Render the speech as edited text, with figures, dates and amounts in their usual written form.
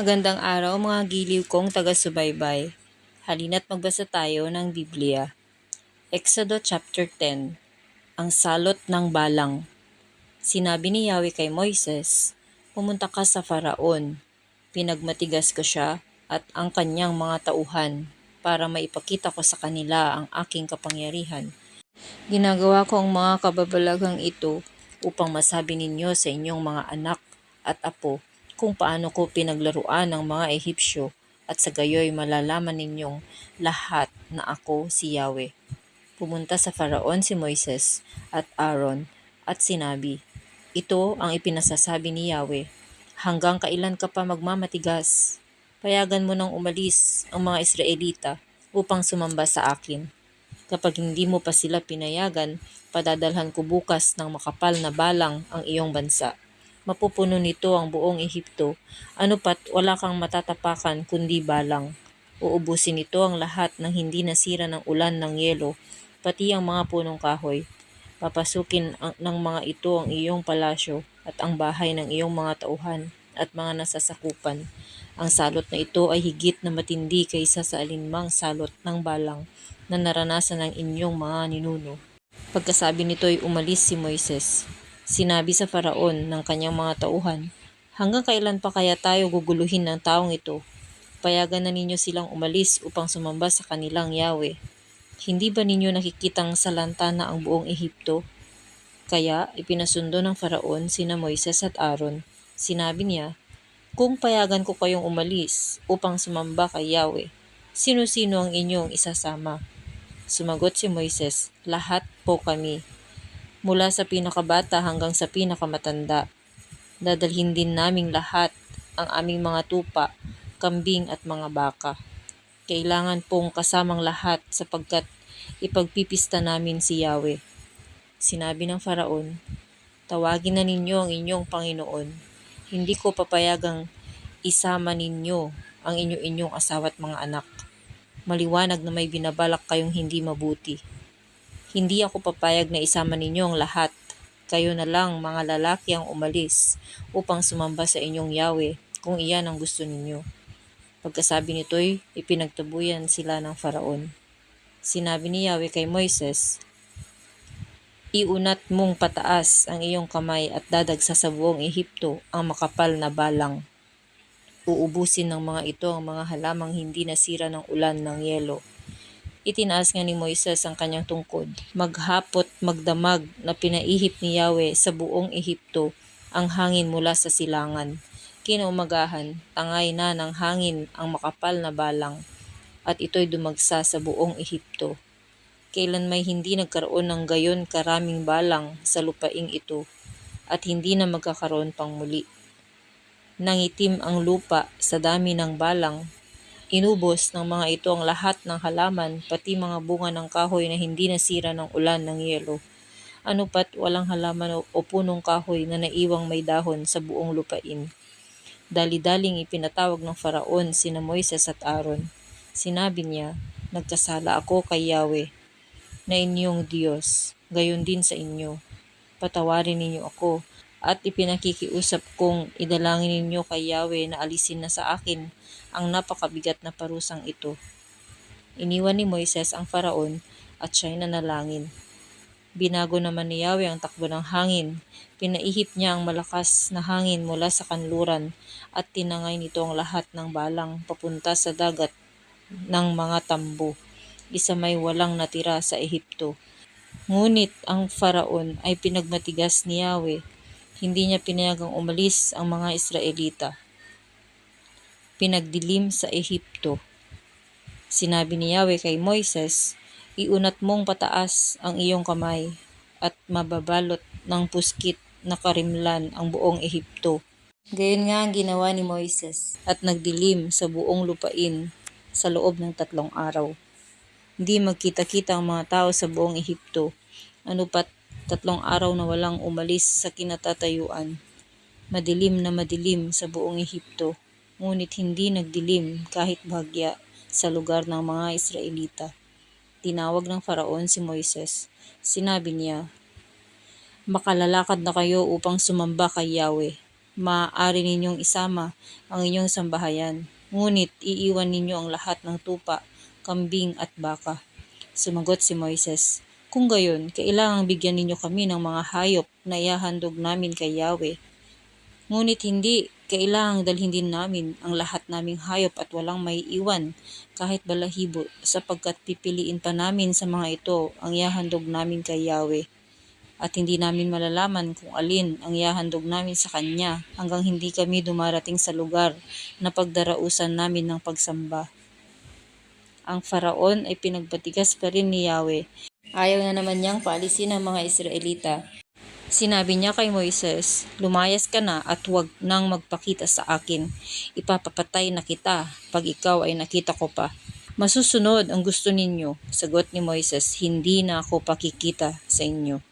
Magandang araw mga giliw kong taga-subaybay. Halina't magbasa tayo ng Biblia. Exodo chapter 10. Ang salot ng balang. Sinabi ni Yahweh kay Moises, "Pumunta ka sa Faraon. Pinagmatigas ko siya at ang kanyang mga tauhan para maipakita ko sa kanila ang aking kapangyarihan. Ginagawa ko ang mga kababalaghang ito upang masabi ninyo sa inyong mga anak at apo kung paano ko pinaglaruan ng mga Ehipsyo at sa gayoy malalaman ninyong lahat na ako si Yahweh." Pumunta sa Faraon si Moises at Aaron at sinabi, "Ito ang ipinasasabi ni Yahweh, hanggang kailan ka pa magmamatigas? Payagan mo nang umalis ang mga Israelita upang sumamba sa akin. Kapag hindi mo pa sila pinayagan, padadalhan ko bukas ng makapal na balang ang iyong bansa. Mapupuno nito ang buong Ehipto, ano pat wala kang matatapakan kundi balang. Uubusin nito ang lahat ng hindi nasira ng ulan ng yelo, pati ang mga punong kahoy. Papasukin ng mga ito ang iyong palasyo at ang bahay ng iyong mga tauhan at mga nasasakupan. Ang salot na ito ay higit na matindi kaysa sa alinmang salot ng balang na naranasan ng inyong mga ninuno." Pagkasabi nito ay umalis si Moises. Sinabi sa Faraon ng kanyang mga tauhan, "Hanggang kailan pa kaya tayo guguluhin ng taong ito? Payagan na ninyo silang umalis upang sumamba sa kanilang Yahweh. Hindi ba ninyo nakikitang salanta na ang buong Ehipto?" Kaya ipinasundo ng Faraon sina Moises at Aaron. Sinabi niya, "Kung payagan ko kayong umalis upang sumamba kay Yahweh, sino-sino ang inyong isasama?" Sumagot si Moises, "Lahat po kami, mula sa pinakabata hanggang sa pinakamatanda. Dadalhin din naming lahat ang aming mga tupa, kambing at mga baka. Kailangan pong kasamang lahat sapagkat ipagpipista namin si Yahweh." Sinabi ng Faraon, "Tawagin na ninyo ang inyong Panginoon. Hindi ko papayagang isama ninyo ang inyong asawa at mga anak. Maliwanag na may binabalak kayong hindi mabuti. Hindi ako papayag na isama ninyo ang lahat. Kayo na lang mga lalaki ang umalis upang sumamba sa inyong Yahweh kung iyan ang gusto ninyo." Pagkasabi nito'y ipinagtabuyan sila ng Faraon. Sinabi ni Yahweh kay Moises, "Iunat mong pataas ang iyong kamay at dadagsa sa buong Ehipto ang makapal na balang. Uubusin ng mga ito ang mga halamang hindi nasira ng ulan ng yelo." Itinaas nga ni Moises ang kanyang tungkod, maghapot magdamag na pinaihip ni Yahweh sa buong Ehipto ang hangin mula sa silangan. Kinaumagahan, tangay na ng hangin ang makapal na balang, at ito'y dumagsa sa buong Ehipto. Kailan may hindi nagkaroon ng gayon karaming balang sa lupaing ito, at hindi na magkakaroon pang muli. Nangitim ang lupa sa dami ng balang. Inubos ng mga ito ang lahat ng halaman, pati mga bunga ng kahoy na hindi nasira ng ulan ng yelo. Ano pat walang halaman o punong kahoy na naiwang may dahon sa buong lupain. Dali-daling ipinatawag ng Faraon sina Moises at Aaron. Sinabi niya, "Nagkasala ako kay Yahweh na inyong Diyos, gayon din sa inyo. Patawarin ninyo ako, at ipinakikiusap kong idalangin ninyo kay Yahweh na alisin na sa akin ang napakabigat na parusang ito." Iniwan ni Moises ang Faraon at siya'y nanalangin. Binago naman ni Yahweh ang takbo ng hangin. Pinaihip niya ang malakas na hangin mula sa kanluran at tinangay nito ang lahat ng balang papunta sa dagat ng mga tambo. Isa may walang natira sa Ehipto. Ngunit ang Faraon ay pinagmatigas ni Yahweh. Hindi niya pinayagang umalis ang mga Israelita. Pinagdilim sa Ehipto. Sinabi ni Yahweh kay Moises, "Iunat mong pataas ang iyong kamay at mababalot ng puskit na karimlan ang buong Ehipto." Gayon nga ang ginawa ni Moises at nagdilim sa buong lupain sa loob ng 3 araw. Hindi magkita-kita ang mga tao sa buong Ehipto. Ano pat 3 araw na walang umalis sa kinatatayuan. Madilim na madilim sa buong Ehipto, ngunit hindi nagdilim kahit bahagya sa lugar ng mga Israelita. Tinawag ng Faraon si Moises. Sinabi niya, "Makalalakad na kayo upang sumamba kay Yahweh. maaari ninyong isama ang inyong sambahayan. Ngunit iiwan ninyo ang lahat ng tupa, kambing at baka. Sumagot si Moises, kung gayon, kailangang bigyan ninyo kami ng mga hayop na ihahandog namin kay Yahweh. Ngunit hindi, kailangang dalhin din namin ang lahat naming hayop at walang may iwan, kahit balahibo, sapagkat pipiliin pa namin sa mga ito ang ihahandog namin kay Yahweh. At hindi namin malalaman kung alin ang ihahandog namin sa Kanya hanggang hindi kami dumarating sa lugar na pagdarausan namin ng pagsamba. Ang Faraon ay pinagbatigas pa rin ni Yahweh. Ayaw na naman niyang paalisin ang mga Israelita. Sinabi niya kay Moises, lumayas ka na at huwag nang magpakita sa akin. Ipapapatay na kita pag ikaw ay nakita ko pa. Masusunod ang gusto ninyo, sagot ni Moises, hindi na ako pakikita sa inyo.